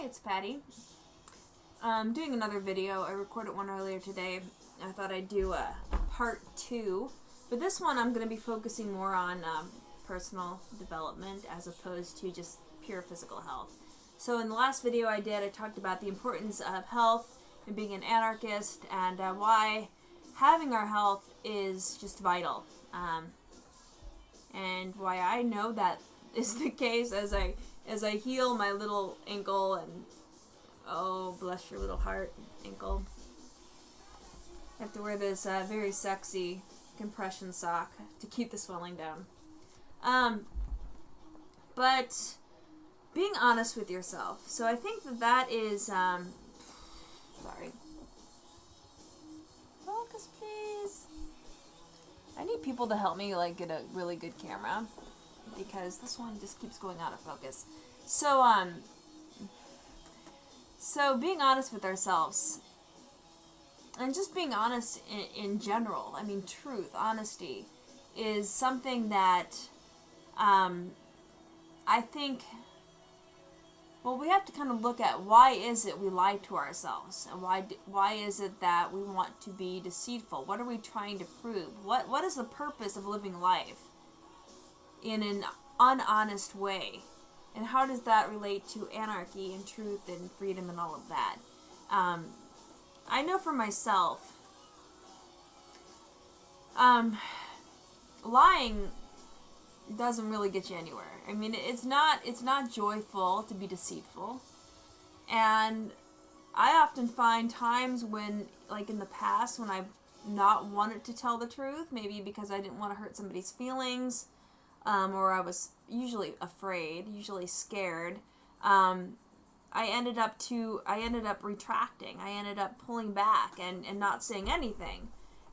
it's Patty. I'm doing another video. I recorded one earlier today. I thought I'd do a part 2. But this one I'm going to be focusing more on personal development as opposed to just pure physical health. So in the last video I talked about the importance of health and being an anarchist and why having our health is just vital. And why I know that is the case as I heal my little ankle and oh, bless your little heart, ankle. I have to wear this very sexy compression sock to keep the swelling down. But being honest with yourself. So I think that is, sorry. Focus, please. I need people to help me get a really good camera because this one just keeps going out of focus. So being honest with ourselves and just being honest in general, I mean truth, honesty is something that I think, well, we have to kind of look at why is it we lie to ourselves and why is it that we want to be deceitful? What are we trying to prove? What is the purpose of living life in an unhonest way? And how does that relate to anarchy and truth and freedom and all of that? I know for myself, lying doesn't really get you anywhere. I mean, it's not joyful to be deceitful. And I often find times when, like in the past, when I've not wanted to tell the truth, maybe because I didn't want to hurt somebody's feelings, or I was usually afraid, usually scared, I ended up retracting. I ended up pulling back and not saying anything.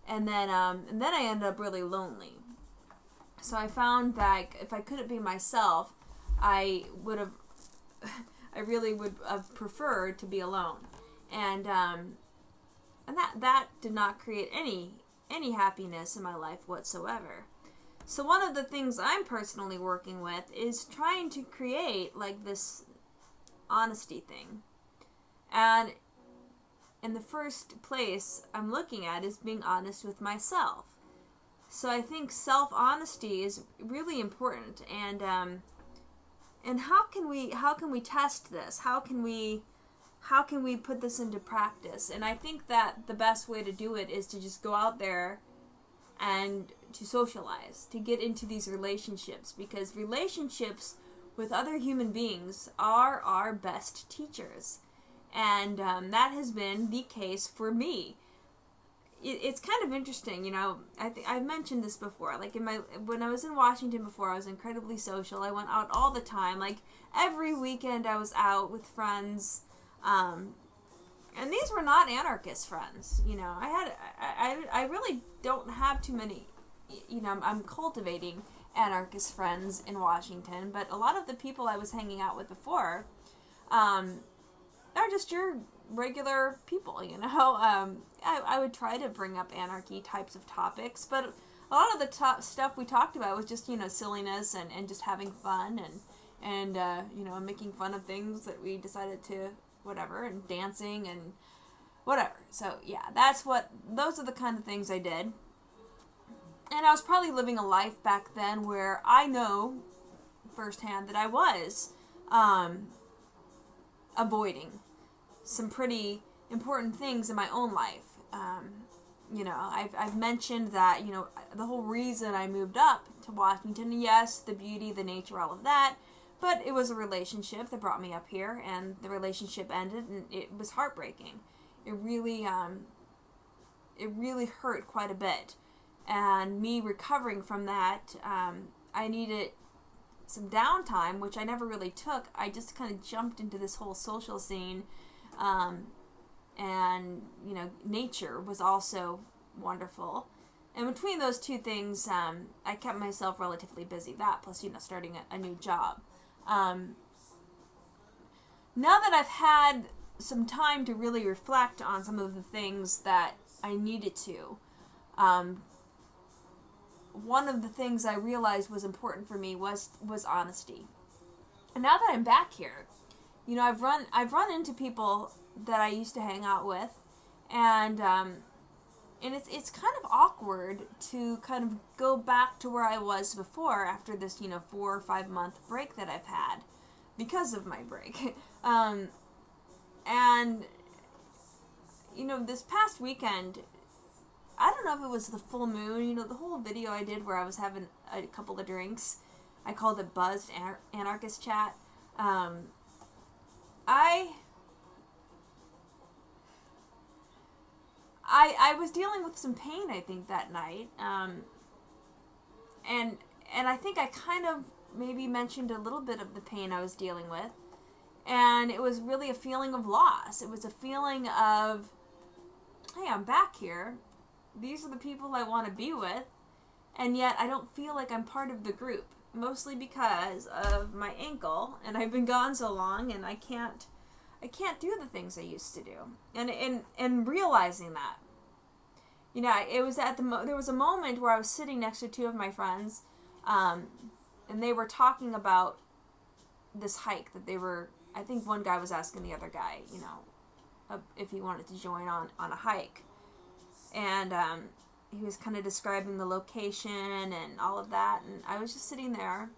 And then I ended up really lonely. So I found that if I couldn't be myself, I really would have preferred to be alone. And that did not create any happiness in my life whatsoever. So one of the things I'm personally working with is trying to create like this honesty thing. And in the first place I'm looking at is being honest with myself. So I think self-honesty is really important, and how can we test this? How can we put this into practice? And I think that the best way to do it is to just go out there and to socialize, to get into these relationships, because relationships with other human beings are our best teachers, and that has been the case for me. It's kind of interesting, you know. I've mentioned this before. Like when I was in Washington before, I was incredibly social. I went out all the time. Like every weekend, I was out with friends, and these were not anarchist friends. You know, I really don't have too many. You know, I'm cultivating anarchist friends in Washington, but a lot of the people I was hanging out with before, are just your regular people, you know. I would try to bring up anarchy types of topics, but a lot of the stuff we talked about was just, you know, silliness and just having fun and you know, making fun of things that we decided to whatever, and dancing and whatever. So yeah, those are the kind of things I did. And I was probably living a life back then where I know firsthand that I was avoiding some pretty important things in my own life. You know, I've mentioned that, you know, the whole reason I moved up to Washington, yes, the beauty, the nature, all of that, but it was a relationship that brought me up here, and the relationship ended, and it was heartbreaking. It really hurt quite a bit. And me recovering from that, I needed some downtime, which I never really took. I just kind of jumped into this whole social scene, and, you know, nature was also wonderful. And between those two things, I kept myself relatively busy. That plus, you know, starting a new job. Now that I've had some time to really reflect on some of the things that I needed to, one of the things I realized was important for me was honesty. And now that I'm back here, you know, I've run into people that I used to hang out with, and it's kind of awkward to kind of go back to where I was before after this, you know, 4 or 5 month break that I've had because of my break. And you know, this past weekend, I don't know if it was the full moon, you know, the whole video I did where I was having a couple of drinks, I called it Buzzed Anarchist Chat. I was dealing with some pain, I think, that night, and I think I kind of maybe mentioned a little bit of the pain I was dealing with, and it was really a feeling of loss. It was a feeling of, hey, I'm back here. These are the people I want to be with, and yet I don't feel like I'm part of the group, mostly because of my ankle, and I've been gone so long, and I can't do the things I used to do, and realizing that, you know, it was there was a moment where I was sitting next to two of my friends, and they were talking about this hike that they were. I think one guy was asking the other guy, you know, if he wanted to join on a hike, and he was kind of describing the location and all of that, and I was just sitting there,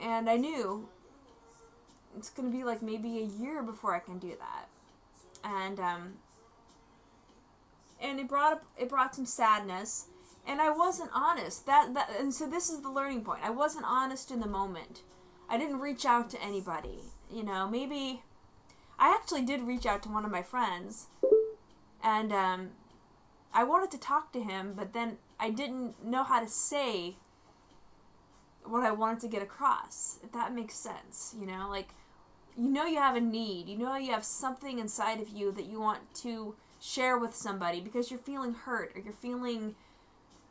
and I knew it's going to be like maybe a year before I can do that, and it brought some sadness, and I wasn't honest. And so this is the learning point. I wasn't honest in the moment. I didn't reach out to anybody. You know, maybe I actually did reach out to one of my friends, and I wanted to talk to him, but then I didn't know how to say what I wanted to get across, if that makes sense. You know, like, you know, you have a need, you know, you have something inside of you that you want to share with somebody because you're feeling hurt or you're feeling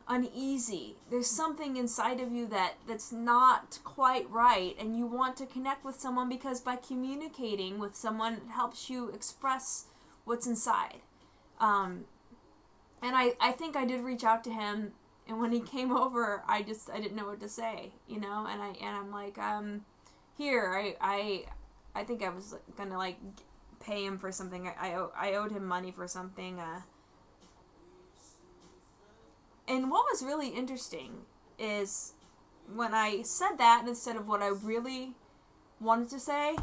uneasy. There's something inside of you that's not quite right, and you want to connect with someone because by communicating with someone, it helps you express what's inside. And I think I did reach out to him, and when he came over, I didn't know what to say, you know, and I'm like, here, I think I was gonna like pay him for something. I owed him money for something. And what was really interesting is when I said that instead of what I really wanted to say,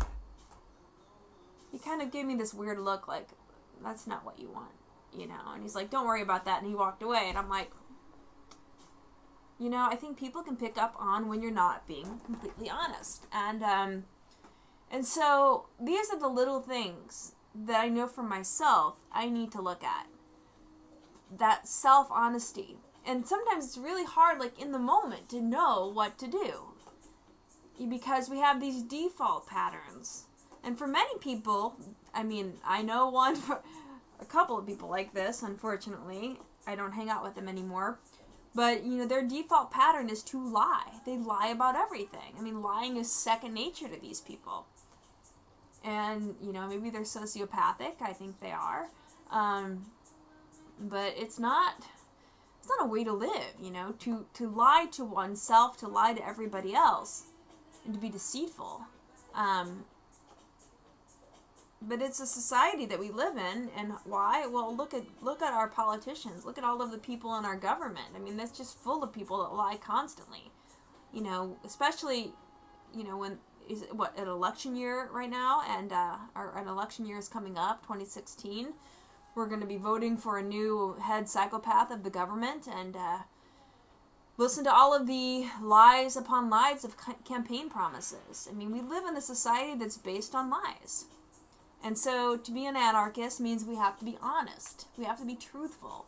he kind of gave me this weird look like, that's not what you want, you know. And he's like, don't worry about that. And he walked away. And I'm like, you know, I think people can pick up on when you're not being completely honest. And so these are the little things that I know for myself I need to look at. That self-honesty. And sometimes it's really hard, like in the moment, to know what to do. Because we have these default patterns. And for many people, I mean, I know a couple of people like this, unfortunately. I don't hang out with them anymore. But, you know, their default pattern is to lie. They lie about everything. I mean, lying is second nature to these people. And, you know, maybe they're sociopathic. I think they are. But it's not a way to live, you know, to lie to oneself, to lie to everybody else, and to be deceitful. But it's a society that we live in, and why? Well, look at our politicians. Look at all of the people in our government. I mean, that's just full of people that lie constantly. You know, especially, you know, when is it, what, an election year right now, and an election year is coming up, 2016. We're going to be voting for a new head psychopath of the government, and listen to all of the lies upon lies of campaign promises. I mean, we live in a society that's based on lies. And so to be an anarchist means we have to be honest. We have to be truthful.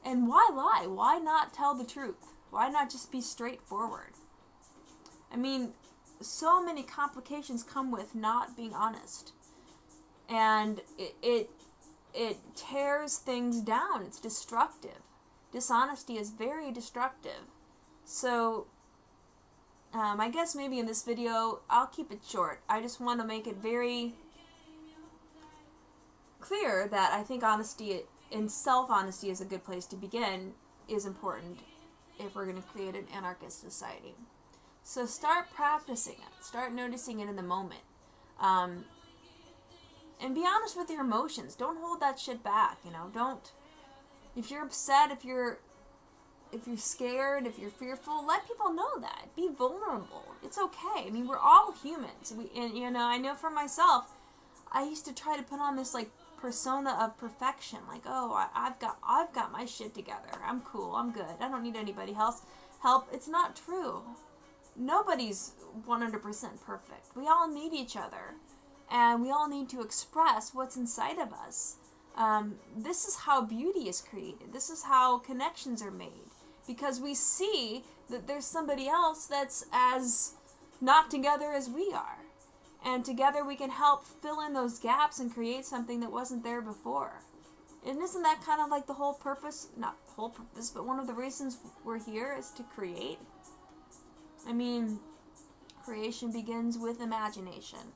And why lie? Why not tell the truth? Why not just be straightforward? I mean, so many complications come with not being honest. And it tears things down. It's destructive. Dishonesty is very destructive. So, I guess maybe in this video, I'll keep it short. I just want to make it very clear that I think honesty and self-honesty is a good place to begin, is important if we're going to create an anarchist society. So start practicing it. Start noticing it in the moment. And be honest with your emotions. Don't hold that shit back, you know. Don't, if you're upset, if you're scared, if you're fearful, let people know that. Be vulnerable. It's okay. I mean, we're all humans. And you know, I know for myself, I used to try to put on this like persona of perfection, like, oh, I've got my shit together. I'm cool. I'm good. I don't need anybody else help. It's not true. Nobody's 100% perfect. We all need each other, and we all need to express what's inside of us. This is how beauty is created. This is how connections are made, because we see that there's somebody else that's as not together as we are. And together we can help fill in those gaps and create something that wasn't there before. And isn't that kind of like the whole purpose? Not the whole purpose, but one of the reasons we're here is to create. I mean, creation begins with imagination.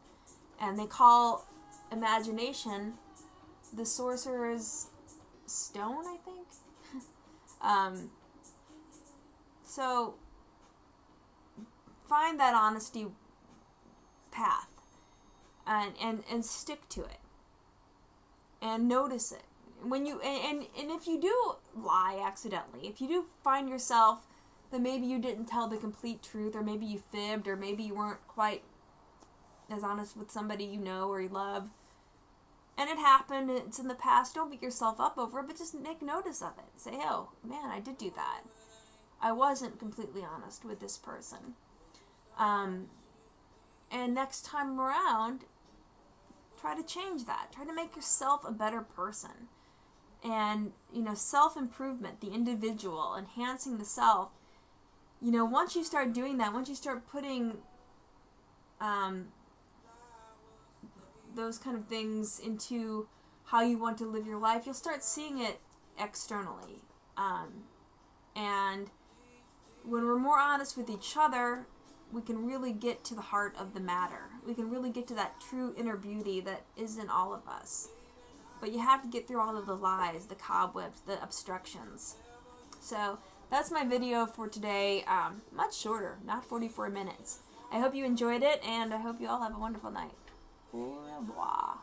And they call imagination the sorcerer's stone, I think. So, find that honesty path. And stick to it, and notice it when you and if you do lie accidentally, if you do find yourself that maybe you didn't tell the complete truth, or maybe you fibbed, or maybe you weren't quite as honest with somebody you know or you love, and it happened, it's in the past, don't beat yourself up over it, but just make notice of it. Say, oh man, I did do that. I wasn't completely honest with this person. And next time around, try to change that. Try to make yourself a better person. And, you know, self-improvement, the individual, enhancing the self. You know, once you start doing that, once you start putting those kind of things into how you want to live your life, you'll start seeing it externally. And when we're more honest with each other, we can really get to the heart of the matter. We can really get to that true inner beauty that is in all of us. But you have to get through all of the lies, the cobwebs, the obstructions. So that's my video for today. Much shorter, not 44 minutes. I hope you enjoyed it, and I hope you all have a wonderful night. Au revoir.